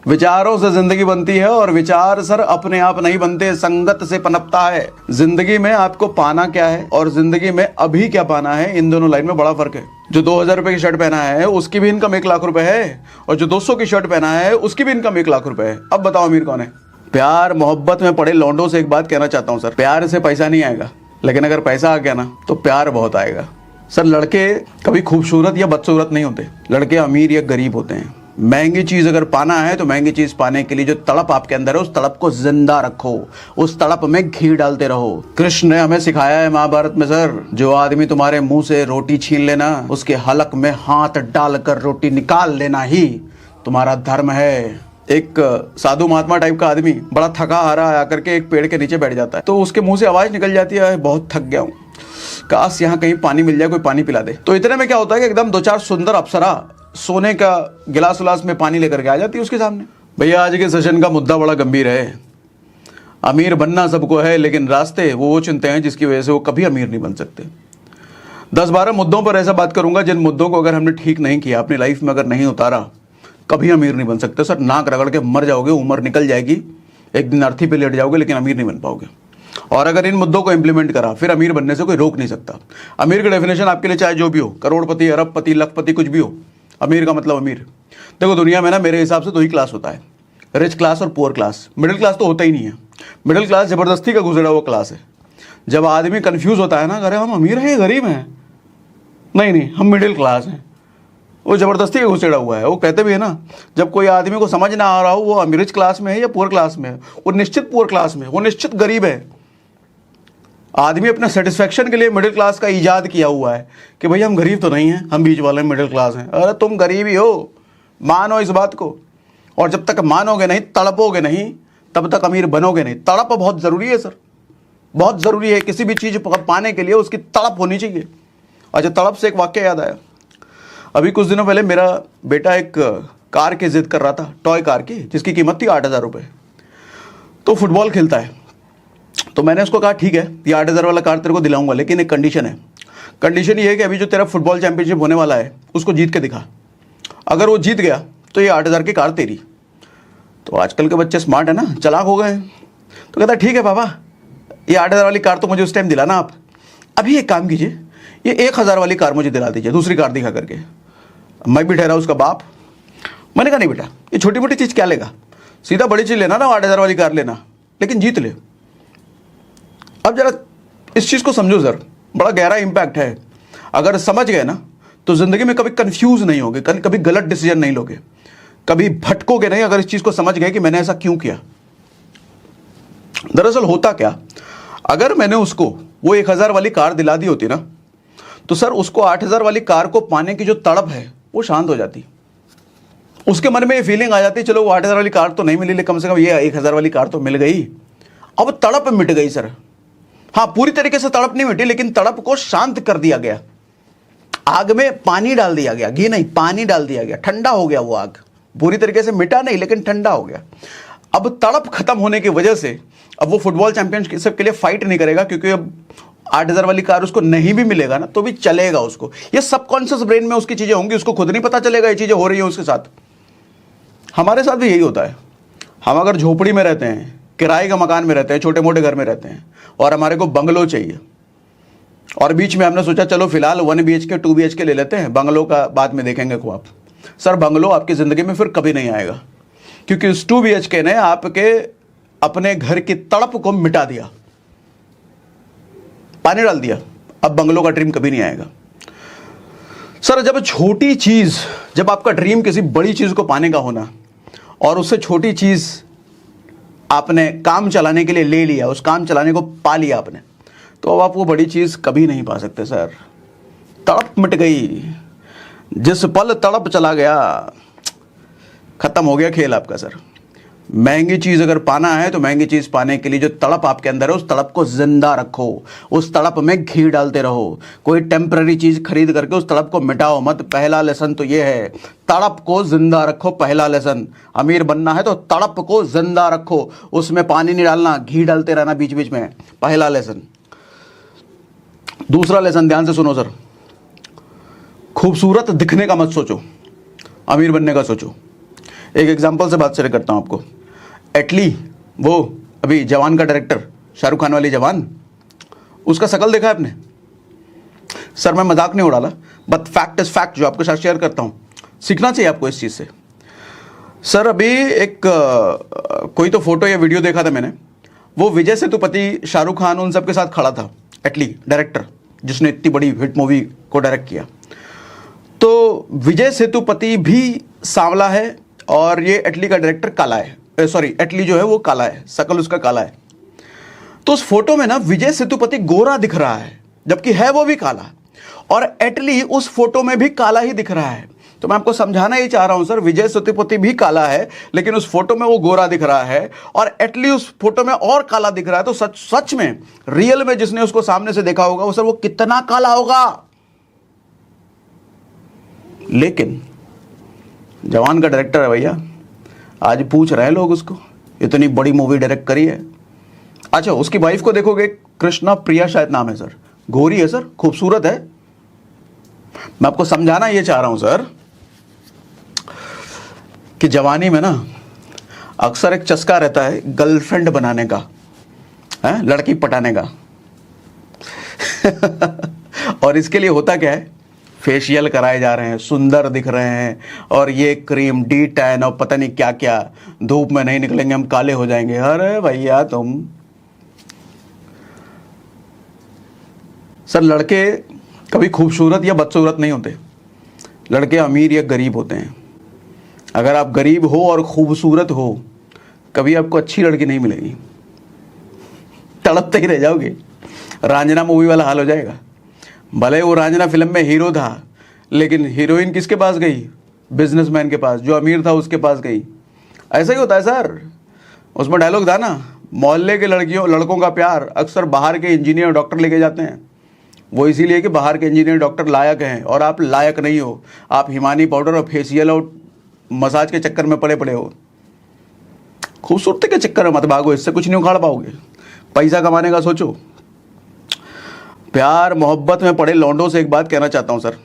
विचारों से जिंदगी बनती है और विचार सर अपने आप नहीं बनते, संगत से पनपता है। जिंदगी में आपको पाना क्या है और जिंदगी में अभी क्या पाना है, इन दोनों लाइन में बड़ा फर्क है। जो 2000 रुपए की शर्ट पहना है उसकी भी इनकम 1 लाख रुपए है और जो 200 की शर्ट पहना है उसकी भी इनकम 1 लाख रुपए है। अब बताओ अमीर कौन है? प्यार मोहब्बत में पड़े लौंडों से एक बात कहना चाहता हूँ सर, प्यार से पैसा नहीं आएगा, लेकिन अगर पैसा आ गया ना तो प्यार बहुत आएगा। सर लड़के कभी खूबसूरत या बदसूरत नहीं होते, लड़के अमीर या गरीब होते हैं। महंगी चीज अगर पाना है तो महंगी चीज पाने के लिए जो तड़प आपके अंदर है उस तड़प को जिंदा रखो, उस तड़प में घी डालते रहो। कृष्ण ने हमें सिखाया है महाभारत में सर, जो आदमी तुम्हारे मुंह से रोटी छीन लेना उसके हलक में हाथ डालकर रोटी निकाल लेना ही तुम्हारा धर्म है। एक साधु महात्मा टाइप का आदमी बड़ा थका हारा आकर के एक पेड़ के नीचे बैठ जाता है तो उसके मुंह से आवाज निकल जाती है, बहुत थक गया हूँ, काश यहाँ कहीं पानी मिल जाए, कोई पानी पिला दे। तो इतने में क्या होता है कि एकदम 2-4 सुंदर अप्सरा सोने का गिलास उलास में पानी लेकर के आ जाती है उसके सामने। भैया आज के सेशन का मुद्दा बड़ा गंभीर है। अमीर बनना सबको है, लेकिन रास्ते वो चुनते हैं जिसकी वजह से वो कभी अमीर नहीं बन सकते। 10-12 मुद्दों पर ऐसा बात करूंगा जिन मुद्दों को अगर हमने ठीक नहीं किया, अपनी लाइफ में अगर नहीं उतारा, कभी अमीर नहीं बन सकते सर। नाक रगड़ के मर जाओगे, उम्र निकल जाएगी, एक दिन अर्थी पे लेट जाओगे, लेकिन अमीर नहीं बन पाओगे। और अगर इन मुद्दों को इंप्लीमेंट करा फिर अमीर बनने से कोई रोक नहीं सकता। अमीर की डेफिनेशन आपके लिए चाहे जो भी हो, करोड़पति, अरबपति, लखपति, कुछ भी हो, अमीर का मतलब अमीर। देखो दुनिया में ना मेरे हिसाब से 2 ही क्लास होता है, रिच क्लास और पुअर क्लास। मिडिल क्लास तो होता ही नहीं है। मिडिल क्लास जबरदस्ती का गुजरा हुआ क्लास है। जब आदमी कंफ्यूज होता है ना, अरे हम अमीर हैं गरीब हैं, नहीं हम मिडिल क्लास हैं, वो जबरदस्ती का घुसेड़ा हुआ है। वो कहते भी है ना, जब कोई आदमी को समझ ना आ रहा हो वो रिच क्लास में है या पुअर क्लास में है, वो निश्चित पुअर क्लास में, वो निश्चित गरीब है। आदमी अपने सेटिस्फेक्शन के लिए मिडिल क्लास का इजाद किया हुआ है कि भाई हम गरीब तो नहीं हैं, हम बीच वाले मिडिल क्लास हैं। अरे तुम गरीब ही हो, मानो इस बात को। और जब तक मानोगे नहीं, तड़पोगे नहीं, तब तक अमीर बनोगे नहीं। तड़प बहुत ज़रूरी है सर, बहुत ज़रूरी है। किसी भी चीज़ पाने के लिए उसकी तड़प होनी चाहिए। अच्छा, तड़प से एक वाक्य याद आया। अभी कुछ दिनों पहले मेरा बेटा एक कार की जिद कर रहा था, टॉय कार की, जिसकी कीमत थी 8,000 रुपये। तो फुटबॉल खेलता है, तो मैंने उसको कहा ठीक है ये 8,000 वाला कार तेरे को दिलाऊंगा, लेकिन एक कंडीशन है। कंडीशन ये है कि अभी जो तेरा फुटबॉल चैंपियनशिप होने वाला है उसको जीत के दिखा। अगर वो जीत गया तो ये 8,000 की कार तेरी। तो आजकल के बच्चे स्मार्ट है ना, चालाक हो गए। तो कहता ठीक है पापा, ये 8,000 वाली कार तो मुझे उस टाइम दिलाना आप। अभी एक काम कीजिए, ये 1,000 वाली कार मुझे दिला दीजिए, दूसरी कार दिखा करके। मैं भी ठहरा उसका बाप। मैंने कहा नहीं बेटा, ये छोटी मोटी चीज़ क्या लेगा, सीधा बड़ी चीज़ लेना ना, 8,000 वाली कार लेना, लेकिन जीत ले। अब जरा इस चीज़ को समझो सर, बड़ा गहरा इम्पैक्ट है। अगर समझ गए ना तो ज़िंदगी में कभी कंफ्यूज नहीं होगे, कभी गलत डिसीजन नहीं लोगे, कभी भटकोगे नहीं। अगर इस चीज़ को समझ गए कि मैंने ऐसा क्यों किया। दरअसल होता क्या, अगर मैंने उसको वो 1,000 वाली कार दिला दी होती ना, तो सर उसको 8,000 वाली कार को पाने की जो तड़प है वो शांत हो जाती। उसके मन में ये फीलिंग आ जाती, चलो वो 8,000 वाली कार तो नहीं मिली, लेकिन कम से कम ये 1,000 वाली कार तो मिल गई। अब तड़प मिट गई सर। हाँ, पूरी तरीके से तड़प नहीं मिटी, लेकिन तड़प को शांत कर दिया गया। आग में पानी डाल दिया गया, घी नहीं, पानी डाल दिया गया, ठंडा हो गया वो आग। पूरी तरीके से मिटा नहीं, लेकिन ठंडा हो गया। अब तड़प खत्म होने की वजह से अब वो फुटबॉल चैंपियनशिप के लिए फाइट नहीं करेगा, क्योंकि अब 8,000 वाली कार उसको नहीं भी मिलेगा ना तो भी चलेगा उसको। ये सबकॉन्शियस ब्रेन में उसकी चीजें होंगी, उसको खुद नहीं पता चलेगा ये चीजें हो रही हैं उसके साथ। हमारे साथ भी यही होता है। हम अगर झोपड़ी में रहते हैं, किराए का मकान में रहते हैं, छोटे मोटे घर में रहते हैं, और हमारे को बंगलो चाहिए, और बीच में हमने सोचा चलो फिलहाल 1 BHK 2 BHK ले लेते हैं, बंगलो का बाद में देखेंगे ख्वाब। सर बंगलो आपकी ज़िंदगी में फिर कभी नहीं आएगा, क्योंकि उस 2 BHK ने आपके अपने घर की तड़प को मिटा दिया, पानी डाल दिया। अब बंगलो का ड्रीम कभी नहीं आएगा। सर जब छोटी चीज़, जब आपका ड्रीम किसी बड़ी चीज़ को पाने का होना, और उससे छोटी चीज़ आपने काम चलाने के लिए ले लिया, उस काम चलाने को पा लिया आपने, तो अब आप वो बड़ी चीज़ कभी नहीं पा सकते सर। तड़प मिट गई, जिस पल तड़प चला गया खत्म हो गया खेल आपका सर। महंगी चीज़ अगर पाना है तो महंगी चीज़ पाने के लिए जो तड़प आपके अंदर है उस तड़प को जिंदा रखो, उस तड़प में घी डालते रहो। कोई टेम्पररी चीज़ खरीद करके उस तड़प को मिटाओ मत। पहला लेसन तो ये है, तड़प को जिंदा रखो। पहला लेसन, अमीर बनना है तो तड़प को जिंदा रखो, उसमें पानी नहीं डालना, घी डालते रहना बीच बीच में। पहला लेसन। दूसरा लेसन ध्यान से सुनो सर, खूबसूरत दिखने का मत सोचो, अमीर बनने का सोचो। एक एग्जांपल से बात शेयर करता हूं आपको। एटली, वो अभी जवान का डायरेक्टर, शाहरुख खान वाली जवान, उसका शकल देखा है आपने? सर मैं मजाक नहीं उड़ा रहा, बट फैक्ट इज फैक्ट, जो आपके साथ शेयर करता हूं, सीखना चाहिए आपको इस चीज से। सर अभी एक कोई तो फोटो या वीडियो देखा था मैंने, वो विजय सेतुपति, शाहरुख खान, उन सबके साथ खड़ा था। एटली डायरेक्टर, जिसने इतनी बड़ी हिट मूवी को डायरेक्ट किया, तो विजय सेतुपति भी सांवला है और ये एटली का डायरेक्टर काला है। सॉरी, एटली जो है वो काला है, शकल उसका काला है। तो उस फोटो में ना विजय सेतुपति गोरा दिख रहा है, जबकि है वो भी काला, और एटली उस फोटो में भी काला ही दिख रहा है। तो मैं आपको समझाना ही चाह रहा हूं सर, विजय सेतुपति भी काला है, लेकिन उस फोटो में वो गोरा दिख रहा है, और एटली उस फोटो में और काला दिख रहा है। तो सच में, रियल में जिसने उसको सामने से देखा होगा, वो सर वो कितना काला होगा। लेकिन जवान का डायरेक्टर है भैया, आज पूछ रहे हैं लोग उसको, इतनी बड़ी मूवी डायरेक्ट करी है। अच्छा, उसकी वाइफ को देखोगे, कृष्णा प्रिया शायद नाम है सर, गोरी है सर, खूबसूरत है। मैं आपको समझाना ये चाह रहा हूं सर कि जवानी में ना अक्सर एक चस्का रहता है गर्लफ्रेंड बनाने का, है, लड़की पटाने का। और इसके लिए होता क्या है, फेशियल कराए जा रहे हैं, सुंदर दिख रहे हैं, और ये क्रीम, डी टैन और पता नहीं क्या क्या, धूप में नहीं निकलेंगे हम काले हो जाएंगे। अरे भैया तुम सर, लड़के कभी खूबसूरत या बदसूरत नहीं होते, लड़के अमीर या गरीब होते हैं। अगर आप गरीब हो और खूबसूरत हो, कभी आपको अच्छी लड़की नहीं मिलेगी, तड़पते ही रह जाओगे। रांझना मूवी वाला हाल हो जाएगा। भले वो रांझना फिल्म में हीरो था, लेकिन हीरोइन किसके पास गई? बिजनेसमैन के पास, जो अमीर था उसके पास गई। ऐसा ही होता है सर। उसमें डायलॉग था ना, मोहल्ले के लड़कों का प्यार अक्सर बाहर के इंजीनियर डॉक्टर लेके जाते हैं। वो इसीलिए कि बाहर के इंजीनियर डॉक्टर लायक हैं, और आप लायक नहीं हो। आप हिमानी पाउडर और फेशियल और मसाज के चक्कर में पड़े हो। खूबसूरती के चक्कर में मत भागो, इससे कुछ नहीं उखाड़ पाओगे। पैसा कमाने का सोचो। प्यार मोहब्बत में पड़े लौंडों से एक बात कहना चाहता हूं सर,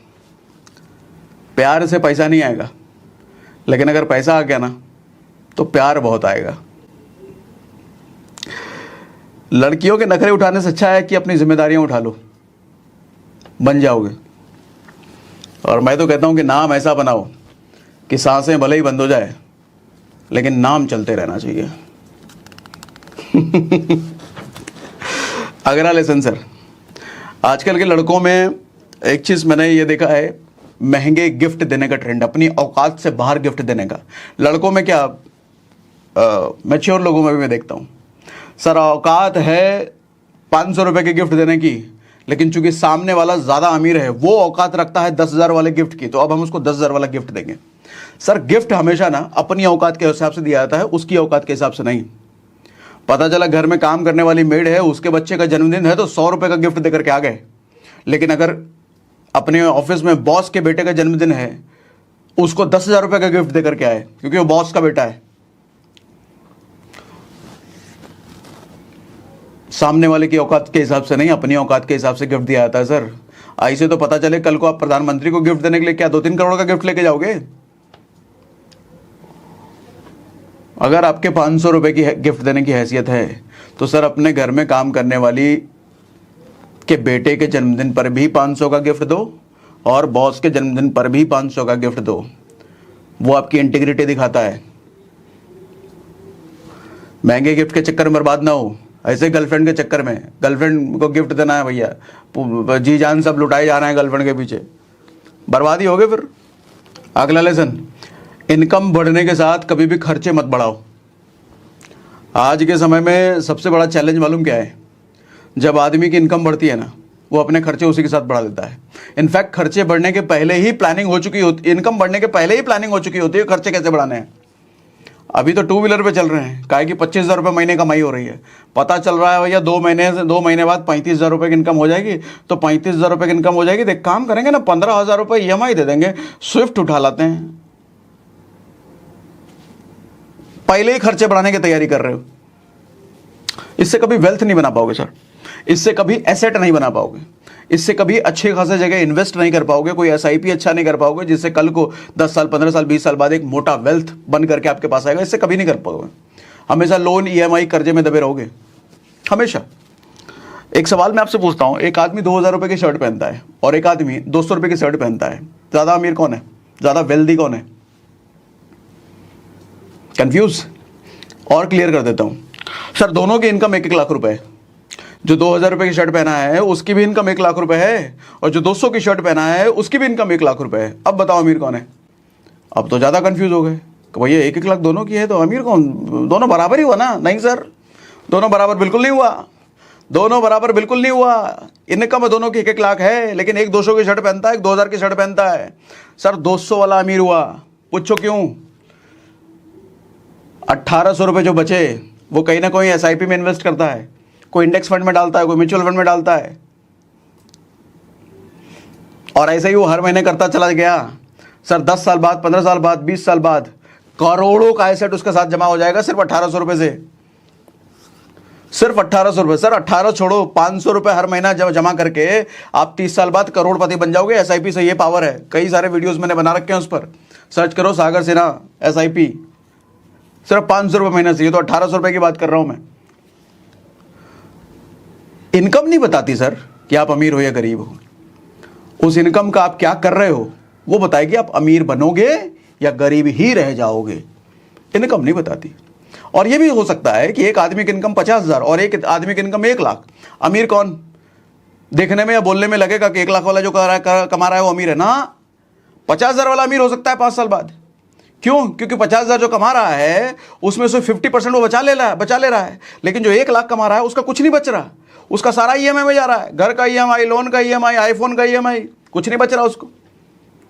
प्यार से पैसा नहीं आएगा, लेकिन अगर पैसा आ गया ना तो प्यार बहुत आएगा। लड़कियों के नखरे उठाने से अच्छा है कि अपनी जिम्मेदारियां उठा लो, बन जाओगे। और मैं तो कहता हूं कि नाम ऐसा बनाओ कि सांसें भले ही बंद हो जाए, लेकिन नाम चलते रहना चाहिए। अगला लेसन सर, आजकल के लड़कों में एक चीज़ मैंने ये देखा है, महंगे गिफ्ट देने का ट्रेंड, अपनी औकात से बाहर गिफ्ट देने का। लड़कों में क्या, मैच्योर लोगों में भी मैं देखता हूँ सर, औकात है 500 रुपये के गिफ्ट देने की, लेकिन चूंकि सामने वाला ज़्यादा अमीर है, वो औकात रखता है 10,000 वाले गिफ्ट की, तो अब हम उसको 10,000 वाला गिफ्ट देंगे। सर गिफ्ट हमेशा ना अपनी औकात के हिसाब से दिया जाता है, उसकी औकात के हिसाब से नहीं। पता चला घर में काम करने वाली मेड है, उसके बच्चे का जन्मदिन है, तो 100 रुपये का गिफ्ट देकर के आ गए। लेकिन अगर अपने ऑफिस में बॉस के बेटे का जन्मदिन है, उसको 10,000 रुपये का गिफ्ट देकर के आए, क्योंकि वो बॉस का बेटा है। सामने वाले की औकात के हिसाब से नहीं, अपनी औकात के हिसाब से गिफ्ट दिया जाता है सर। ऐसे तो पता चले कल को आप प्रधानमंत्री को गिफ्ट देने के लिए क्या 2-3 करोड़ का गिफ्ट लेके जाओगे? अगर आपके 500 रुपए की गिफ्ट देने की हैसियत है, तो सर अपने घर में काम करने वाली के बेटे के जन्मदिन पर भी 500 का गिफ्ट दो, और बॉस के जन्मदिन पर भी 500 का गिफ्ट दो। वो आपकी इंटीग्रिटी दिखाता है। महंगे गिफ्ट के चक्कर में बर्बाद ना हो। ऐसे गर्लफ्रेंड के चक्कर में, गर्लफ्रेंड को गिफ्ट देना है भैया, जी जान सब लुटाए जा रहे हैं गर्लफ्रेंड के पीछे, बर्बादी हो गई फिर। अगला लेसन, इनकम बढ़ने के साथ कभी भी खर्चे मत बढ़ाओ। आज के समय में सबसे बड़ा चैलेंज मालूम क्या है? जब आदमी की इनकम बढ़ती है ना, वो अपने खर्चे उसी के साथ बढ़ा देता है। इनफैक्ट खर्चे बढ़ने के पहले ही प्लानिंग हो चुकी होती, इनकम बढ़ने के पहले ही प्लानिंग हो चुकी होती है खर्चे कैसे बढ़ाने हैं। अभी तो 2 व्हीलर पे चल रहे हैं, काहे कि 25,000 रुपये महीने कमाई हो रही है। पता चल रहा है भैया 2 महीने बाद 35,000 रुपये की इनकम हो जाएगी। तो 35,000 रुपये की इनकम हो जाएगी, देख काम करेंगे ना, 15,000 रुपये EMI दे देंगे, स्विफ्ट उठा लाते हैं। पहले ही खर्चे बढ़ाने की तैयारी कर रहे हो। इससे कभी वेल्थ नहीं बना पाओगे सर, इससे कभी एसेट नहीं बना पाओगे। इससे कभी अच्छे खासे जगह इन्वेस्ट नहीं कर पाओगे, कोई एसआईपी अच्छा नहीं कर पाओगे जिससे कल को 10 साल 15 साल 20 साल बाद एक मोटा वेल्थ बन करके आपके पास आएगा। इससे कभी नहीं कर पाओगे। हमेशा लोन ईएमआई कर्जे में दबे रहोगे हमेशा। एक सवाल मैं आपसे पूछता हूं, एक आदमी 2000 रुपए की शर्ट पहनता है और एक आदमी 200 रुपए की शर्ट पहनता है, ज्यादा अमीर कौन है, ज्यादा वेल्दी कौन है? कंफ्यूज? और क्लियर कर देता हूं सर, दोनों की इनकम 1-1 लाख रुपए है। जो 2000 रुपए की शर्ट पहना है उसकी भी इनकम 1 लाख रुपए है, और जो 200 की शर्ट पहना है उसकी भी इनकम 1 लाख रुपए है। अब बताओ अमीर कौन है? अब तो ज्यादा कंफ्यूज हो गए कि भैया 1-1 लाख दोनों की है तो अमीर कौन? दोनों बराबर ही हुआ ना? नहीं सर, दोनों बराबर बिल्कुल नहीं हुआ। दोनों बराबर बिल्कुल नहीं हुआ। इनकम दोनों की 1-1 लाख है, लेकिन एक 200 की शर्ट पहनता है, एक 2000 की शर्ट पहनता है। सर 200 वाला अमीर हुआ। पूछो क्यों? 1800 रुपए जो बचे वो कहीं ना कहीं एसआईपी में इन्वेस्ट करता है, कोई इंडेक्स फंड में डालता है, कोई म्यूचुअल फंड में डालता है, और ऐसे ही वो हर महीने करता चला गया। सर 10 साल बाद, 15 साल बाद, 20 साल बाद करोड़ों का एसेट उसके साथ जमा हो जाएगा सिर्फ 1800 रुपए से। सिर्फ 1800 रुपए। सर 18 छोड़ो, 500 रुपए हर महीना जमा करके आप 30 साल बाद करोड़पति बन जाओगे। एसआईपी से ये पावर है। कई सारे वीडियोस मैंने बना रखे हैं, उस पर सर्च करो, सागर सिन्हा एसआईपी। सिर्फ 500 रुपए महीने से, ये तो 1800 रुपए की बात कर रहा हूं मैं। इनकम नहीं बताती सर कि आप अमीर हो या गरीब हो। उस इनकम का आप क्या कर रहे हो वो बताएगी आप अमीर बनोगे या गरीब ही रह जाओगे। इनकम नहीं बताती। और ये भी हो सकता है कि एक आदमी की इनकम 50,000 और एक आदमी की इनकम 1 लाख। अमीर कौन? देखने में या बोलने में लगेगा कि 1 लाख वाला जो कमा रहा है वो अमीर है ना। 50,000 वाला अमीर हो सकता है 5 साल बाद। क्यों? क्योंकि 50,000 जो कमा रहा है उसमें से 50% वो बचा ले रहा है। लेकिन जो 1 लाख कमा रहा है उसका कुछ नहीं बच रहा। उसका सारा ईएमआई में जा रहा है। घर का ईएमआई, लोन का ईएमआई, आईफोन का ईएमआई, कुछ नहीं बच रहा उसको।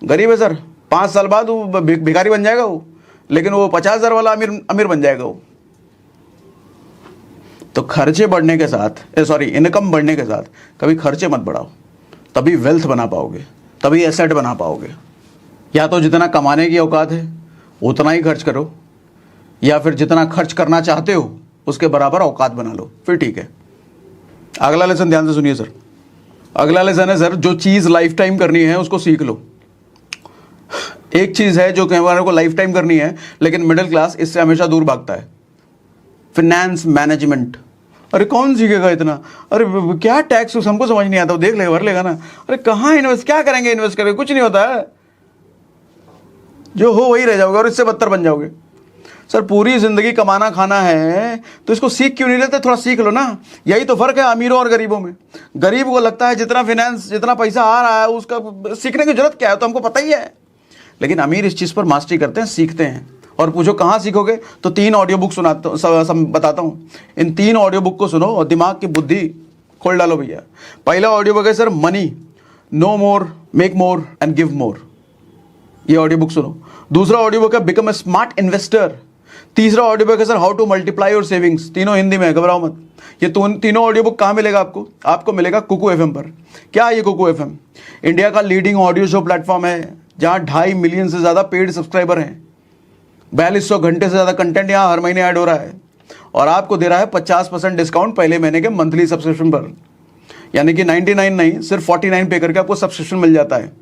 गरीब है सर। 5 साल बाद वो भिखारी बन जाएगा वो, लेकिन वो 50,000 वाला अमीर बन जाएगा वो। तो खर्चे बढ़ने के साथ, इनकम बढ़ने के साथ कभी खर्चे मत बढ़ाओ, तभी वेल्थ बना पाओगे, तभी एसेट बना पाओगे। या तो जितना कमाने की औकात है उतना ही खर्च करो, या फिर जितना खर्च करना चाहते हो उसके बराबर औकात बना लो, फिर ठीक है। अगला लेसन ध्यान से सुनिए सर। अगला लेसन है सर, जो चीज़ लाइफ टाइम करनी है उसको सीख लो। एक चीज़ है जो हमारे को लाइफ टाइम करनी है, लेकिन मिडिल क्लास इससे हमेशा दूर भागता है। Finance management. अरे कौन सीखेगा इतना? अरे क्या टैक्स हमको समझ नहीं आता, वो देख लेगा, भर लेगा ना। अरे कहाँ इन्वेस्ट, क्या करेंगे इन्वेस्ट करके? कुछ नहीं होता है। जो हो वही रह जाओगे और इससे बदतर बन जाओगे। सर पूरी जिंदगी कमाना खाना है तो इसको सीख क्यों नहीं लेते? थोड़ा सीख लो ना। यही तो फर्क है अमीरों और गरीबों में। गरीब को लगता है जितना फिनेंस, जितना पैसा आ रहा है उसका सीखने की जरूरत क्या है, तो हमको पता ही है। लेकिन अमीर इस चीज़ पर मास्टरी करते हैं, सीखते हैं। और पूछो कहाँ सीखोगे, तो 3 ऑडियो बुक बताता हूँ। इन 3 ऑडियो बुक को सुनो और दिमाग की बुद्धि खोल डालो भैया। पहला ऑडियो बुक है sir money, no more, make more and give more. ये ऑडियो बुक सुनो। दूसरा ऑडियो बुक है बिकम ए स्मार्ट इन्वेस्टर। तीसरा ऑडियो बुक है sir how to multiply your savings. तीनों हिंदी में है, घबराओ मत। ये तीनों ऑडियो बुक कहाँ मिलेगा आपको? आपको मिलेगा कुकू एफएम पर। क्या है ये कुकू एफएम? इंडिया का लीडिंग ऑडियो शो प्लेटफॉर्म है, जहाँ 2.5 मिलियन से ज़्यादा पेड सब्सक्राइबर हैं। 4200 घंटे से ज़्यादा कंटेंट यहाँ हर महीने ऐड हो रहा है, और आपको दे रहा है 50% डिस्काउंट पहले महीने के मंथली सब्सक्रिप्शन पर। यानी कि 99 नहीं, सिर्फ 49 पे करके आपको सब्सक्रिप्शन मिल जाता है।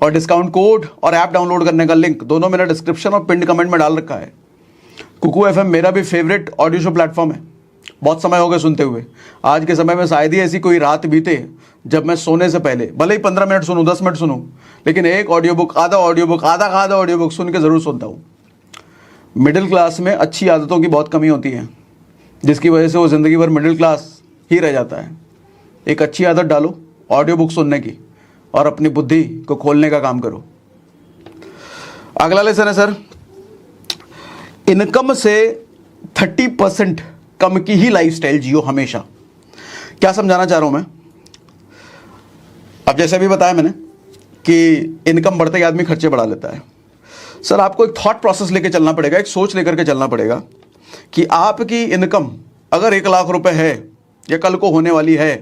और डिस्काउंट कोड और ऐप डाउनलोड करने का लिंक दोनों मैंने डिस्क्रिप्शन और पिंड कमेंट में डाल रखा है। कुकू एफएम मेरा भी फेवरेट ऑडियो शो प्लेटफॉर्म है। बहुत समय हो गया सुनते हुए। आज के समय में शायद ही ऐसी कोई रात बीते जब मैं सोने से पहले भले ही 15 मिनट सुनूं, 10 मिनट सुनूं, लेकिन एक ऑडियो बुक, आधा ऑडियो बुक सुन के ज़रूर सुनता हूँ। मिडिल क्लास में अच्छी आदतों की बहुत कमी होती है, जिसकी वजह से वो ज़िंदगी भर मिडिल क्लास ही रह जाता है। एक अच्छी आदत डालो ऑडियो बुक सुनने की, और अपनी बुद्धि को खोलने का काम करो। अगला लेसन है सर, इनकम से 30% कम की ही लाइफस्टाइल जियो हमेशा। क्या समझाना चाह रहा हूं मैं? अब जैसे भी बताया मैंने कि इनकम बढ़ते ही आदमी खर्चे बढ़ा लेता है। सर आपको एक थॉट प्रोसेस लेके चलना पड़ेगा, एक सोच लेकर के चलना पड़ेगा कि आपकी इनकम अगर 1 लाख रुपए है या कल को होने वाली है,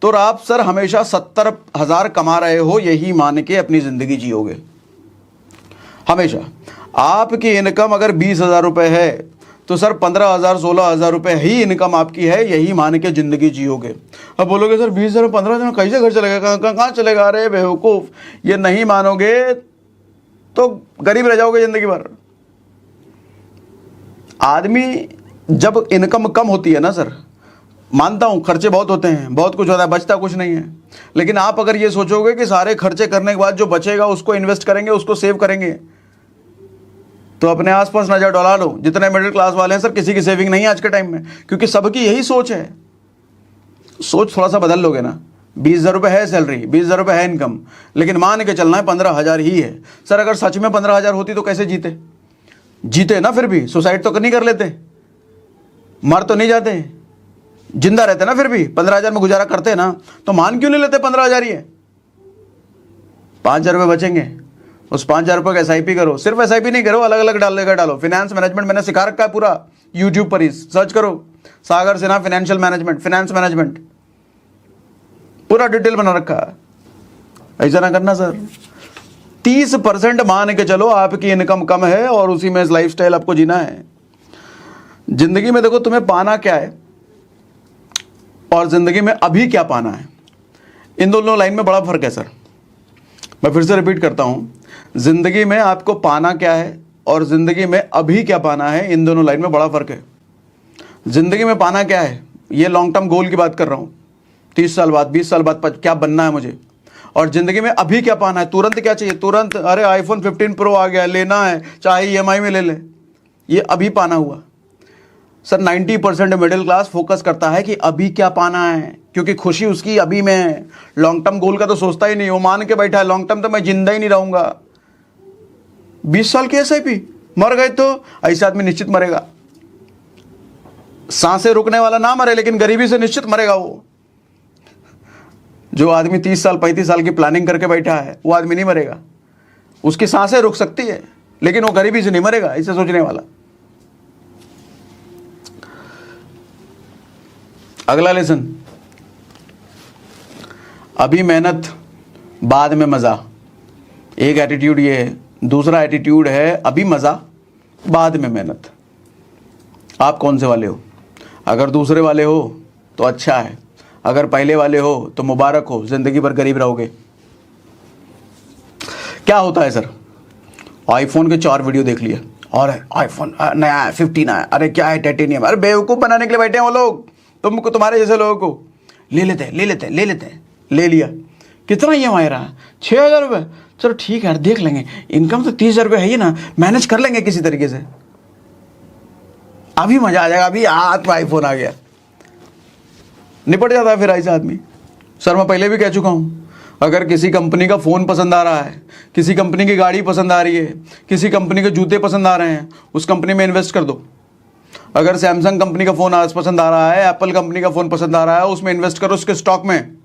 तो आप सर हमेशा 70,000 कमा रहे हो यही मान के अपनी ज़िंदगी जियोगे हमेशा। आपकी इनकम अगर 20,000 रुपये है तो सर 15,000-16,000 रुपये ही इनकम आपकी है, यही मान के ज़िंदगी जियोगे। अब बोलोगे सर 20,000 15,000 कैसे घर चलेगा, कहाँ चलेगा, अरे बेवकूफ़, ये नहीं मानोगे तो गरीब रह जाओगे ज़िंदगी भर। आदमी जब इनकम कम होती है ना सर, मानता हूँ खर्चे बहुत होते हैं, बहुत कुछ होता है, बचता कुछ नहीं है, लेकिन आप अगर ये सोचोगे कि सारे खर्चे करने के बाद जो बचेगा उसको इन्वेस्ट करेंगे, उसको सेव करेंगे, तो अपने आसपास नजर डोला लो। जितने मिडिल क्लास वाले हैं सर, किसी की सेविंग नहीं है आज के टाइम में, क्योंकि सबकी यही सोच है। सोच थोड़ा सा बदल लोगे ना, 20,000 रुपये है सैलरी, 20,000 रुपये है इनकम, लेकिन मान के चलना है 15,000 ही है। सर अगर सच में 15,000 होती तो कैसे जीते ना, फिर भी सुसाइड तो नहीं कर लेते, मर तो नहीं जाते, जिंदा रहते ना, फिर भी 15,000 में गुजारा करते ना, तो मान क्यों नहीं लेते 15,000 ही है। 5,000 रुपये बचेंगे, उस 5,000 रुपये का SIP करो। सिर्फ SIP नहीं करो, अलग अलग डालो। फिनेंस मैनेजमेंट मैंने सिखा रखा है पूरा, यूट्यूब पर ही सर्च करो, Sagar Sinha financial management, finance management, पूरा डिटेल बना रखा है। ऐसा ना करना सर। 30% मान के चलो आपकी इनकम कम है और उसी में लाइफस्टाइल आपको जीना है। जिंदगी में देखो तुम्हें पाना क्या है और जिंदगी में अभी क्या पाना है, इन दोनों लाइन में बड़ा फर्क है सर। मैं फिर से रिपीट करता हूं, जिंदगी में आपको पाना क्या है और जिंदगी में अभी क्या पाना है, इन दोनों लाइन में बड़ा फर्क है। जिंदगी में पाना क्या है, ये लॉन्ग टर्म गोल की बात कर रहा हूं, 30 साल बाद, 20 साल बाद क्या बनना है मुझे। और जिंदगी में अभी क्या पाना है, तुरंत क्या चाहिए, तुरंत अरे iPhone 15 Pro आ गया, लेना है, चाहे EMI में ले ले, ये अभी पाना हुआ। सर 90% मिडिल क्लास फोकस करता है कि अभी क्या पाना है, क्योंकि खुशी उसकी अभी में है। लॉन्ग टर्म गोल का तो सोचता ही नहीं, वो मान के बैठा है लॉन्ग टर्म तो मैं जिंदा ही नहीं रहूंगा। 20 साल की SIP, मर गए तो ऐसा आदमी निश्चित मरेगा। सांसें रुकने वाला ना मरे, लेकिन गरीबी से निश्चित मरेगा वो। जो आदमी 30 साल 35 साल की प्लानिंग करके बैठा है वो आदमी नहीं मरेगा। उसकी सांसें रुक सकती है, लेकिन वो गरीबी से नहीं मरेगा, इसे सोचने वाला। अगला लेसन, अभी मेहनत बाद में मज़ा। एक एटीट्यूड ये है, दूसरा एटीट्यूड है अभी मज़ा बाद में मेहनत। आप कौन से वाले हो? अगर दूसरे वाले हो तो अच्छा है, अगर पहले वाले हो तो मुबारक हो, ज़िंदगी भर गरीब रहोगे। क्या होता है सर, आईफोन के 4 वीडियो देख लिए और आईफोन नया है, 15 आया, अरे क्या है टाइटेनियम, अरे बेवकूफ़ बनाने के लिए बैठे हैं वो लोग, तुमको, तुम्हारे जैसे लोगों को। ले लेते हैं, ले लिया। कितना EMI रहा? 6,000 रुपये। चलो ठीक है यार, देख लेंगे, इनकम तो 30,000 रुपये है ही ना, मैनेज कर लेंगे किसी तरीके से, अभी मज़ा आ जाएगा, अभी हाथ में आईफोन आ गया, निपट जाता है फिर ऐसा आदमी। सर मैं पहले भी कह चुका हूँ, अगर किसी कंपनी का फ़ोन पसंद आ रहा है, किसी कंपनी की गाड़ी पसंद आ रही है, किसी कंपनी के जूते पसंद आ रहे हैं, उस कंपनी में इन्वेस्ट कर दो। अगर सैमसंग कंपनी का फ़ोन आज पसंद आ रहा है, एप्पल कंपनी का फ़ोन पसंद आ रहा है, उसमें इन्वेस्ट करो, उसके स्टॉक में।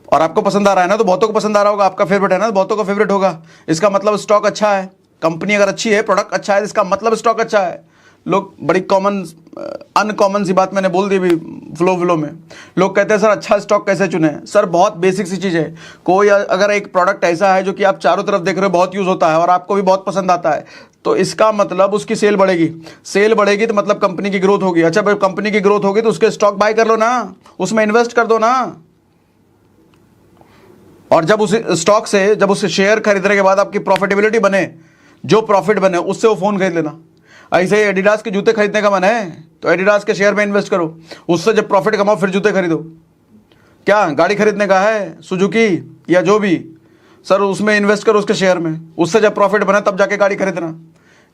और आपको पसंद आ रहा है ना, तो बहुतों को पसंद आ रहा होगा, आपका फेवरेट है ना, तो बहुतों का फेवरेट होगा, इसका मतलब स्टॉक अच्छा है। कंपनी अगर अच्छी है, प्रोडक्ट अच्छा है, इसका मतलब स्टॉक अच्छा है। लोग बड़ी अनकॉमन सी बात मैंने बोल दी अभी फ्लो में। लोग कहते हैं सर अच्छा स्टॉक कैसे चुने? सर बहुत बेसिक सी चीज़ है। कोई अगर एक प्रोडक्ट ऐसा है जो कि आप चारों तरफ देख रहे हो, बहुत यूज़ होता है और आपको भी बहुत पसंद आता है, तो इसका मतलब उसकी सेल बढ़ेगी। सेल बढ़ेगी तो मतलब कंपनी की ग्रोथ होगी। अच्छा भाई, कंपनी की ग्रोथ होगी तो उसके स्टॉक बाय कर लो ना, उसमें इन्वेस्ट कर दो ना। और जब उस स्टॉक से, जब उस शेयर खरीदने के बाद आपकी प्रॉफिटेबिलिटी बने, जो प्रॉफिट बने उससे वो फ़ोन खरीद लेना। ऐसे ही एडिडास के जूते खरीदने का मन है तो एडिडास के शेयर में इन्वेस्ट करो, उससे जब प्रॉफिट कमाओ फिर जूते खरीदो। क्या गाड़ी खरीदने का है, सुजुकी या जो भी, सर उसमें इन्वेस्ट करो उसके शेयर में, उससे जब प्रॉफिट बना तब जाके गाड़ी खरीदना।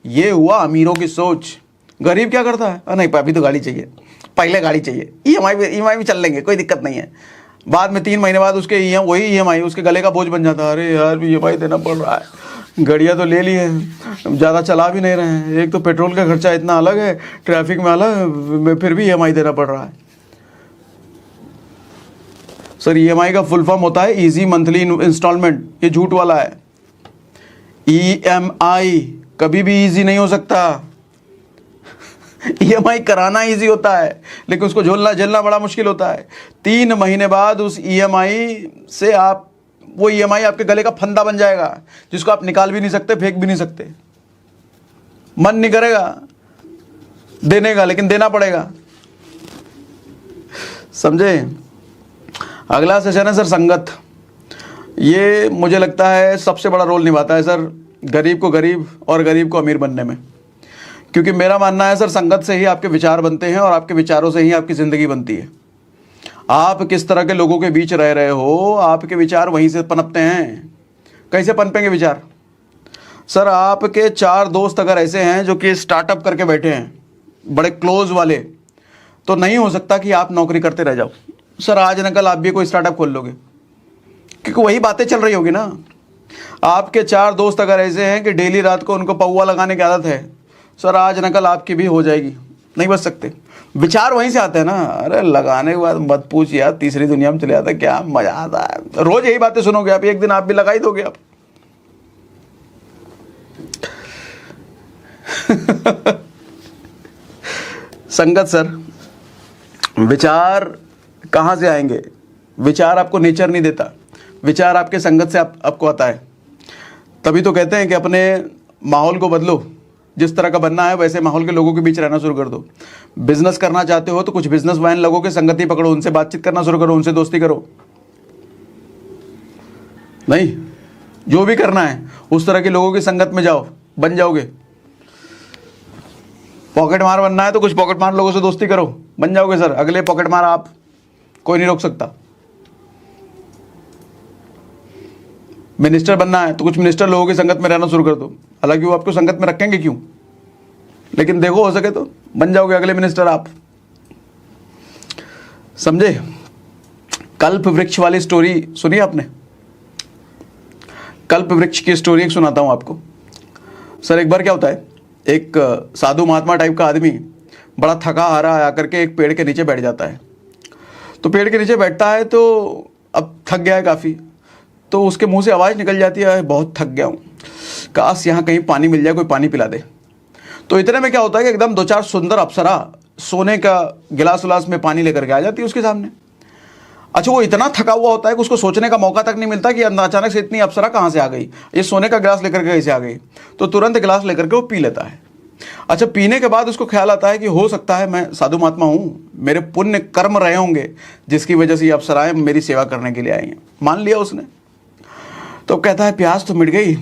ये हुआ अमीरों की सोच। गरीब क्या करता है, नहीं अभी तो गाड़ी चाहिए, पहले गाड़ी चाहिए, EMI भी चल लेंगे, कोई दिक्कत नहीं है। बाद में 3 महीने बाद उसके वही EMI उसके गले का बोझ बन जाता है। अरे यार EMI देना पड़ रहा है, गाड़ियाँ तो ले ली है, ज़्यादा चला भी नहीं रहे हैं, एक तो पेट्रोल का खर्चा इतना अलग है, ट्रैफिक में अलग, फिर भी EMI देना पड़ रहा है। सर EMI का फुल फॉर्म होता है ईजी मंथली इंस्टॉलमेंट। ये झूठ वाला है। EMI कभी भी ईजी नहीं हो सकता। EMI कराना ईजी होता है, लेकिन उसको झेलना बड़ा मुश्किल होता है। 3 महीने बाद उस EMI से वो EMI आपके गले का फंदा बन जाएगा, जिसको आप निकाल भी नहीं सकते, फेंक भी नहीं सकते, मन नहीं करेगा। देने का, लेकिन देना पड़ेगा, समझे। अगला सेशन है सर संगत। ये मुझे लगता है सबसे बड़ा रोल निभाता है सर गरीब को गरीब और गरीब को अमीर बनने में, क्योंकि मेरा मानना है सर संगत से ही आपके विचार बनते हैं और आपके विचारों से ही आपकी ज़िंदगी बनती है। आप किस तरह के लोगों के बीच रह रहे हो, आपके विचार वहीं से पनपते हैं। कैसे पनपेंगे विचार? सर आपके 4 दोस्त अगर ऐसे हैं जो कि स्टार्टअप करके बैठे हैं, बड़े क्लोज वाले, तो नहीं हो सकता कि आप नौकरी करते रह जाओ। सर आज न कल आप भी कोई स्टार्टअप खोल लोगे, क्योंकि वही बातें चल रही होगी ना। आपके 4 दोस्त अगर ऐसे हैं कि डेली रात को उनको पौवा लगाने की आदत है, सर आज न कल आपकी भी हो जाएगी, नहीं बच सकते। विचार वहीं से आते हैं ना। अरे लगाने के बाद मत पूछ यार, तीसरी दुनिया में चले जाता है, क्या मजा आता है। रोज यही बातें सुनोगे आप, एक दिन आप भी लगा ही दोगे आप। संगत सर, विचार कहाँ से आएंगे? विचार आपको नेचर नहीं देता, विचार आपके संगत से आपको आता है। तभी तो कहते हैं कि अपने माहौल को बदलो, जिस तरह का बनना है वैसे माहौल के लोगों के बीच रहना शुरू कर दो। बिजनेस करना चाहते हो तो कुछ बिजनेस मैन लोगों के संगति पकड़ो, उनसे बातचीत करना शुरू करो, उनसे दोस्ती करो। नहीं, जो भी करना है उस तरह के लोगों की संगत में जाओ, बन जाओगे। पॉकेट मार बनना है तो कुछ पॉकेट मार लोगों से दोस्ती करो, बन जाओगे सर अगले पॉकेट मार आप, कोई नहीं रोक सकता। मिनिस्टर बनना है तो कुछ मिनिस्टर लोगों की संगत में रहना शुरू कर दो, हालांकि वो आपको संगत में रखेंगे क्यों, लेकिन देखो हो सके तो बन जाओगे अगले मिनिस्टर आप, समझे। कल्प वृक्ष वाली स्टोरी सुनी आपने? कल्प वृक्ष की स्टोरी एक सुनाता हूं आपको। सर एक बार क्या होता है, एक साधु महात्मा टाइप का आदमी बड़ा थका हारा आकर के एक पेड़ के नीचे बैठ जाता है। तो पेड़ के नीचे बैठता है तो अब थक गया है काफ़ी, तो उसके मुंह से आवाज़ निकल जाती है, बहुत थक गया हूँ, काश यहाँ कहीं पानी मिल जाए, कोई पानी पिला दे। तो इतने में क्या होता है कि एकदम 2-4 सुंदर अप्सरा सोने का गिलास उलास में पानी लेकर के आ जाती है उसके सामने। अच्छा, वो इतना थका हुआ होता है कि उसको सोचने का मौका तक नहीं मिलता कि अचानक से इतनी अप्सरा कहाँ से आ गई, ये सोने का गिलास लेकर के कैसे आ गई। तो तुरंत गिलास लेकर के वो पी लेता है। अच्छा, पीने के बाद उसको ख्याल आता है कि हो सकता है मैं साधु महात्मा हूँ, मेरे पुण्य कर्म रहे होंगे जिसकी वजह से ये अप्सराएं मेरी सेवा करने के लिए आई हैं। मान लिया उसने। तो कहता है प्यास तो मिट गई,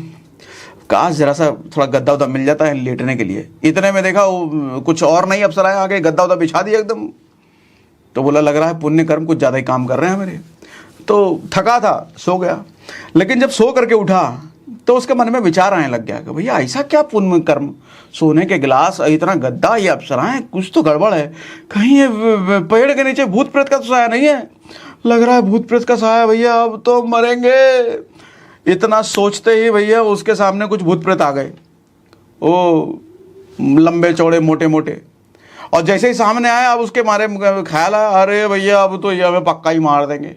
काश जरा सा थोड़ा गद्दा उद्दा मिल जाता है लेटने के लिए। इतने में देखा वो कुछ और नहीं अप्सराएं आ गए, गद्दा उद्दा बिछा दिया एकदम। तो बोला लग रहा है पुण्य कर्म कुछ ज़्यादा ही काम कर रहे हैं मेरे। तो थका था, सो गया। लेकिन जब सो करके उठा तो उसके मन में विचार आने लग गया कि भैया ऐसा क्या पुण्य कर्म, सोने के गिलास, इतना गद्दा, ये अप्सराएं, कुछ तो गड़बड़ है। कहीं ये पेड़ के नीचे भूत प्रेत का तो साया नहीं है? लग रहा है भूत प्रेत का साया, भैया अब तो मरेंगे। इतना सोचते ही भैया उसके सामने कुछ भूत प्रेत आ गए, ओ लंबे चौड़े मोटे मोटे। और जैसे ही सामने आया, अब उसके मारे ख्याल आया, अरे भैया अब तो ये हमें पक्का ही मार देंगे।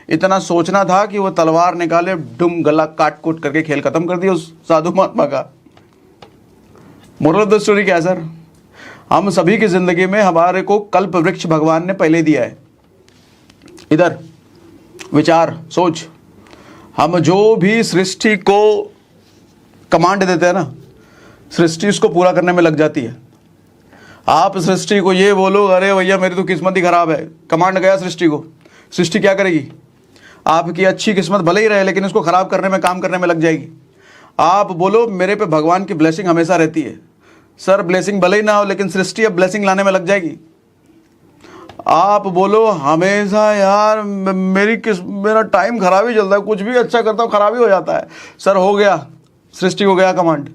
इतना सोचना था कि वो तलवार निकाले, डुम गला काट कूट करके खेल खत्म कर दिया उस साधु महात्मा का। मोरल ऑफ द स्टोरी क्या है सर? हम सभी की जिंदगी में हमारे को कल्प वृक्ष भगवान ने पहले दिया है। इधर विचार, सोच। हम जो भी सृष्टि को कमांड देते हैं ना, सृष्टि उसको पूरा करने में लग जाती है। आप सृष्टि को ये बोलो, अरे भैया मेरी तो किस्मत ही खराब है, कमांड गया सृष्टि को, सृष्टि क्या करेगी? आपकी अच्छी किस्मत भले ही रहे लेकिन उसको खराब करने में, काम करने में लग जाएगी। आप बोलो मेरे पे भगवान की ब्लेसिंग हमेशा रहती है, सर ब्लेसिंग भले ही ना हो लेकिन सृष्टि अब ब्लेसिंग लाने में लग जाएगी। आप बोलो हमेशा यार मेरा टाइम खराब ही चलता है, कुछ भी अच्छा करता हूँ खराब ही हो जाता है, सर हो गया, सृष्टि को गया कमांड।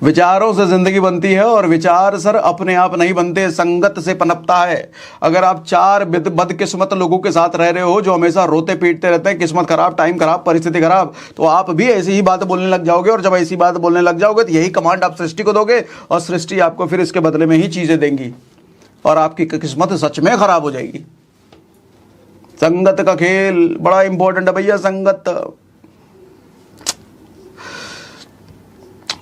विचारों से जिंदगी बनती है और विचार सर अपने आप नहीं बनते, संगत से पनपता है। अगर आप 4 बदकिस्मत लोगों के साथ रह रहे हो जो हमेशा रोते पीटते रहते हैं, किस्मत खराब, टाइम खराब, परिस्थिति खराब, तो आप भी ऐसी ही बात बोलने लग जाओगे। और जब ऐसी बात बोलने लग जाओगे तो यही कमांड आप सृष्टि को दोगे और सृष्टि आपको फिर इसके बदले में ही चीजें देंगी और आपकी किस्मत सच में खराब हो जाएगी। संगत का खेल बड़ा इंपॉर्टेंट है भैया, संगत।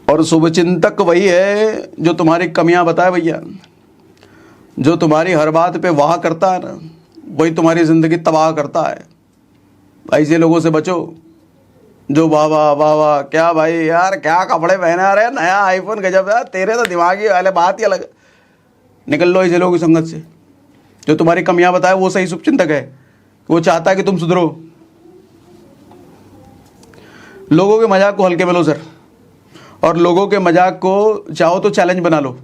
और शुभचिंतक वही है जो तुम्हारी कमियां बताए भैया, जो तुम्हारी हर बात पे वाह करता है ना, वही तुम्हारी जिंदगी तबाह करता है। ऐसे लोगों से बचो। जो वाह वाह वाह वाह, क्या भाई यार, क्या कपड़े पहने आ रहे हैं, नया आईफोन, गजब यार, तेरे तो दिमागी वाले बात ही अलग। निकल लो ऐसे लोगों की संगत से। जो तुम्हारी कमियां बताए वो सही शुभचिंतक है, वो चाहता है कि तुम सुधरो। लोगों के मजाक को हल्के में लो सर, और लोगों के मजाक को चाहो तो चैलेंज बना लो।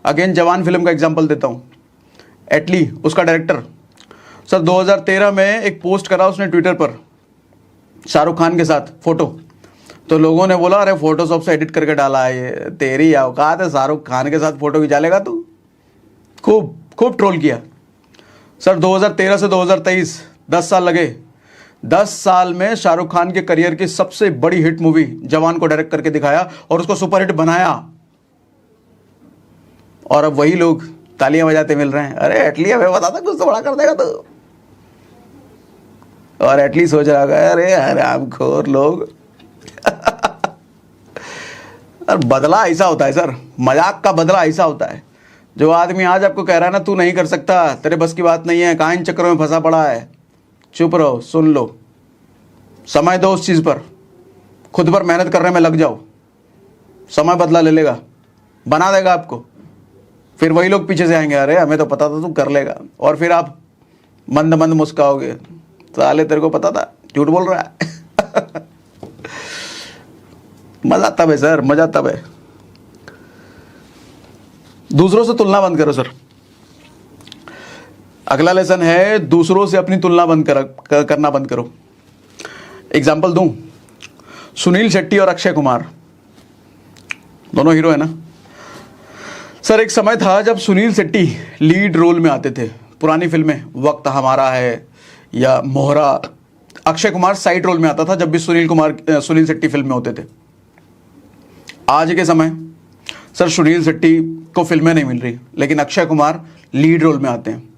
अगेन जवान फिल्म का एग्जांपल देता हूं। एटली उसका डायरेक्टर सर 2013 में एक पोस्ट करा उसने ट्विटर पर शाहरुख खान के साथ फोटो। तो लोगों ने बोला अरे फोटोशॉप से एडिट करके डाला है ये, तेरी औकात है शाहरुख खान के साथ फोटो खिंचा लेगा तू। खूब खूब ट्रोल किया सर। 2013 से 2023 10 साल लगे। 10 साल में शाहरुख खान के करियर की सबसे बड़ी हिट मूवी जवान को डायरेक्ट करके दिखाया और उसको सुपरहिट बनाया। और अब वही लोग तालियां बजाते मिल रहे हैं, अरे एटली हमें बता था कुछ तो बड़ा कर देगा तू। और एटली सोच रहा है अरे हरामखोर लोग। और बदला ऐसा होता है सर, मजाक का बदला ऐसा होता है। जो आदमी आज आपको कह रहा है ना तू नहीं कर सकता, तेरे बस की बात नहीं है, कहाँ इन चक्करों में फंसा पड़ा है, चुप रहो, सुन लो, समय दो उस चीज़ पर, खुद पर मेहनत करने में लग जाओ, समय बदला ले लेगा, बना देगा आपको। फिर वही लोग पीछे से आएंगे, अरे हमें तो पता था तू कर लेगा, और फिर आप मंद मंद मुस्काओगे, साले तेरे को पता था, झूठ बोल रहा है। मजा तब है सर, मजा तब है। दूसरों से तुलना बंद करो सर। अगला लेसन है दूसरों से अपनी तुलना बंद करना बंद करो। एग्जाम्पल दूं, सुनील शेट्टी और अक्षय कुमार दोनों हीरो है ना सर। एक समय था जब सुनील शेट्टी लीड रोल में आते थे पुरानी फिल्में, वक्त हमारा है या मोहरा। अक्षय कुमार साइड रोल में आता था जब भी सुनील शेट्टी फिल्म में होते थे। आज के समय सर सुनील शेट्टी को फिल्में नहीं मिल रही, लेकिन अक्षय कुमार लीड रोल में आते हैं।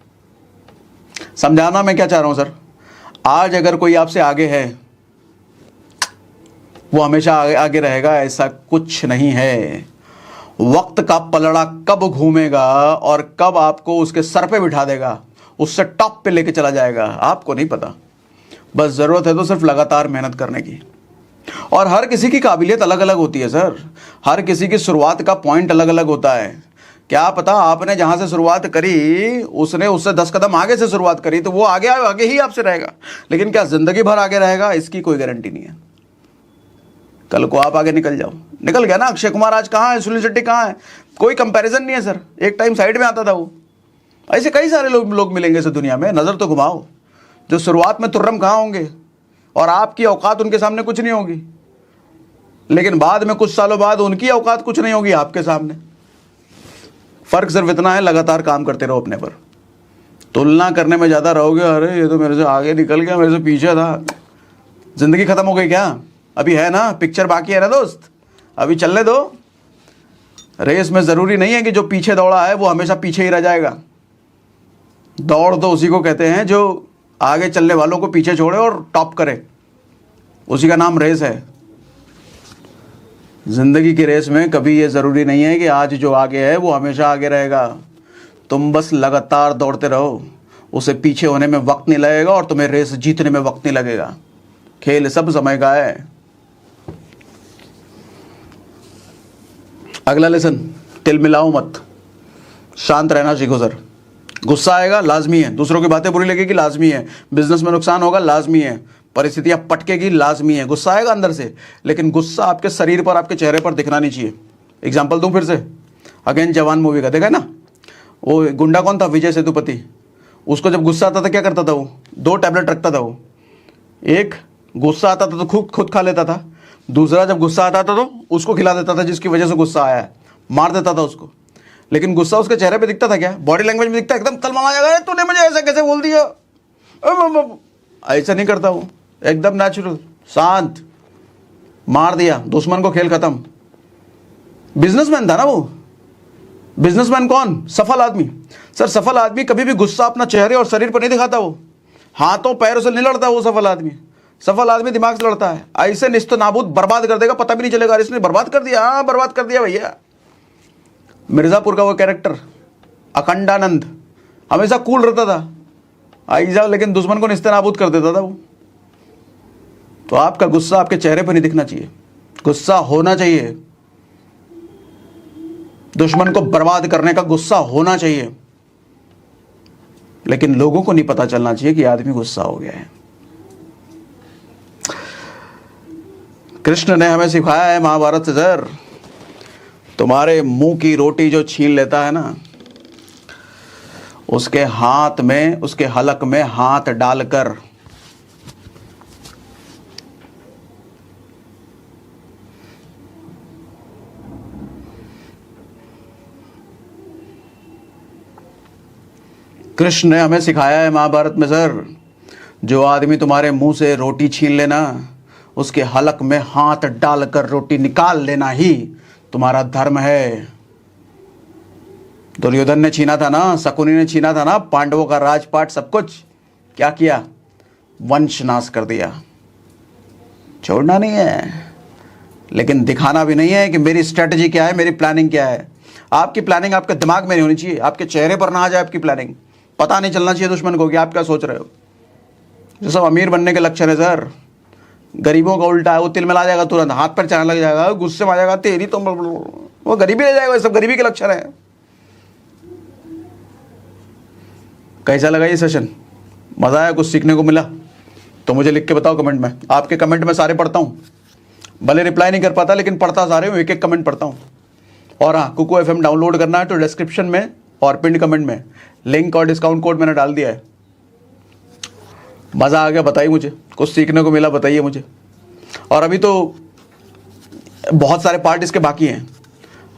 समझाना मैं क्या चाह रहा हूं सर, आज अगर कोई आपसे आगे है वो हमेशा आगे रहेगा, ऐसा कुछ नहीं है। वक्त का पलड़ा कब घूमेगा और कब आपको उसके सर पे बिठा देगा, उससे टॉप पे लेके चला जाएगा, आपको नहीं पता। बस जरूरत है तो सिर्फ लगातार मेहनत करने की। और हर किसी की काबिलियत अलग अलग होती है सर, हर किसी की शुरुआत का पॉइंट अलग अलग होता है। क्या पता आपने जहां से शुरुआत करी उसने उससे 10 कदम आगे से शुरुआत करी, तो वो आगे ही आपसे रहेगा। लेकिन क्या जिंदगी भर आगे रहेगा, इसकी कोई गारंटी नहीं है। कल को आप आगे निकल जाओ, निकल गया ना। अक्षय कुमार आज कहाँ है, सुनील शेट्टी कहाँ है, कोई कंपैरिजन नहीं है सर। एक टाइम साइड में आता था वो। ऐसे कई सारे लोग मिलेंगे इस दुनिया में, नजर तो घुमाओ, जो शुरुआत में तुर्रम कहाँ होंगे और आपकी औकात उनके सामने कुछ नहीं होगी, लेकिन बाद में कुछ सालों बाद उनकी औकात कुछ नहीं होगी आपके सामने। फर्क सिर्फ इतना है, लगातार काम करते रहो अपने पर। तुलना करने में ज़्यादा रहोगे, अरे ये तो मेरे से आगे निकल गया, मेरे से पीछे था, जिंदगी खत्म हो गई क्या? अभी है ना, पिक्चर बाकी है ना दोस्त, अभी चलने दो। रेस में ज़रूरी नहीं है कि जो पीछे दौड़ा है वो हमेशा पीछे ही रह जाएगा। दौड़ तो उसी को कहते हैं जो आगे चलने वालों को पीछे छोड़े और टॉप करे, उसी का नाम रेस है। जिंदगी की रेस में कभी ये ज़रूरी नहीं है कि आज जो आगे है वो हमेशा आगे रहेगा। तुम बस लगातार दौड़ते रहो, उसे पीछे होने में वक्त नहीं लगेगा और तुम्हें रेस जीतने में वक्त नहीं लगेगा। खेल सब समय का है। अगला लेसन, तिल मिलाओ मत, शांत रहना सीखो सर। गुस्सा आएगा, लाजमी है। दूसरों की बातें बुरी लगेगी, लाजमी है। बिजनेस में नुकसान होगा, लाजमी है। परिस्थितियां पटकेगी, लाजमी है। गुस्सा आएगा अंदर से, लेकिन गुस्सा आपके शरीर पर, आपके चेहरे पर दिखना नहीं चाहिए। एग्जाम्पल दूं फिर से, अगेन जवान मूवी का, देखा है ना, वो गुंडा कौन था, विजय सेतुपति। उसको जब गुस्सा आता था क्या करता था वो, 2 टैबलेट रखता था वो। एक गुस्सा आता था तो खुद खा लेता था, दूसरा जब गुस्सा आता था तो उसको खिला देता था जिसकी वजह से गुस्सा आया है, मार देता था उसको। लेकिन गुस्सा उसके चेहरे पे दिखता था क्या, बॉडी लैंग्वेज में दिखता, एकदम कलमा आ जाएगा, तूने मुझे ऐसा कैसे बोल दिया, ऐसा नहीं करता वो, एकदम नेचुरल, शांत, मार दिया, दुश्मन को, खेल खत्म। बिजनेसमैन था ना वो। बिजनेसमैन कौन, सफल आदमी। सर सफल आदमी कभी भी गुस्सा अपना चेहरे और शरीर पर नहीं दिखाता, वो हाथों पैरों से नहीं लड़ता। वो सफल आदमी दिमाग से लड़ता है। ऐसे निस्त नाबूद बर्बाद कर देगा, पता भी नहीं चलेगा इसने बर्बाद कर दिया। हाँ बर्बाद कर दिया भैया। मिर्जापुर का वो कैरेक्टर अखंडानंद हमेशा कूल रहता था, ऐसा, लेकिन दुश्मन को निस्त नाबूद कर देता था वो। तो आपका गुस्सा आपके चेहरे पर नहीं दिखना चाहिए, गुस्सा होना चाहिए। दुश्मन को बर्बाद करने का गुस्सा होना चाहिए, लेकिन लोगों को नहीं पता चलना चाहिए कि आदमी गुस्सा हो गया है। कृष्ण ने हमें सिखाया है महाभारत से, सर तुम्हारे मुंह की रोटी जो छीन लेता है ना, उसके हाथ में, उसके हलक में हाथ डालकर कृष्ण ने हमें सिखाया है महाभारत में, सर जो आदमी तुम्हारे मुंह से रोटी छीन लेना, उसके हलक में हाथ डालकर रोटी निकाल लेना ही तुम्हारा धर्म है। दुर्योधन ने छीना था ना, शकुनी ने छीना था ना पांडवों का राजपाट, सब कुछ। क्या किया? वंश नाश कर दिया। छोड़ना नहीं है, लेकिन दिखाना भी नहीं है कि मेरी स्ट्रेटजी क्या है, मेरी प्लानिंग क्या है। आपकी प्लानिंग आपके दिमाग में नहीं होनी चाहिए, आपके चेहरे पर ना आ जाए आपकी प्लानिंग। पता नहीं चलना चाहिए दुश्मन को कि आप क्या सोच रहे हो। जो सब अमीर बनने के लक्षण है सर, गरीबों का उल्टा है। वो तिल में ला जाएगा, तुरंत हाथ पर चढ़ने लग जाएगा, गुस्से में आ जाएगा, तेरी तो वो गरीबी ले जाएगा। ये सब गरीबी के लक्षण है। कैसा लगा ये सेशन? मज़ा आया? कुछ सीखने को मिला? तो मुझे लिख के बताओ कमेंट में। आपके कमेंट में सारे पढ़ता हूँ, भले रिप्लाई नहीं कर पाता लेकिन पढ़ता सारे हूँ, एक एक कमेंट पढ़ता हूँ। और हाँ, कुकू FM डाउनलोड करना है तो डिस्क्रिप्शन में और पिन कमेंट में लिंक और डिस्काउंट कोड मैंने डाल दिया है। मज़ा आ गया? बताइए मुझे, कुछ सीखने को मिला बताइए मुझे। और अभी तो बहुत सारे पार्ट इसके बाकी हैं।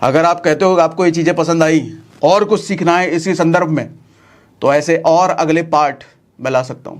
अगर आप कहते हो कि आपको ये चीज़ें पसंद आई और कुछ सीखना है इसी संदर्भ में, तो ऐसे और अगले पार्ट मैं ला सकता हूँ।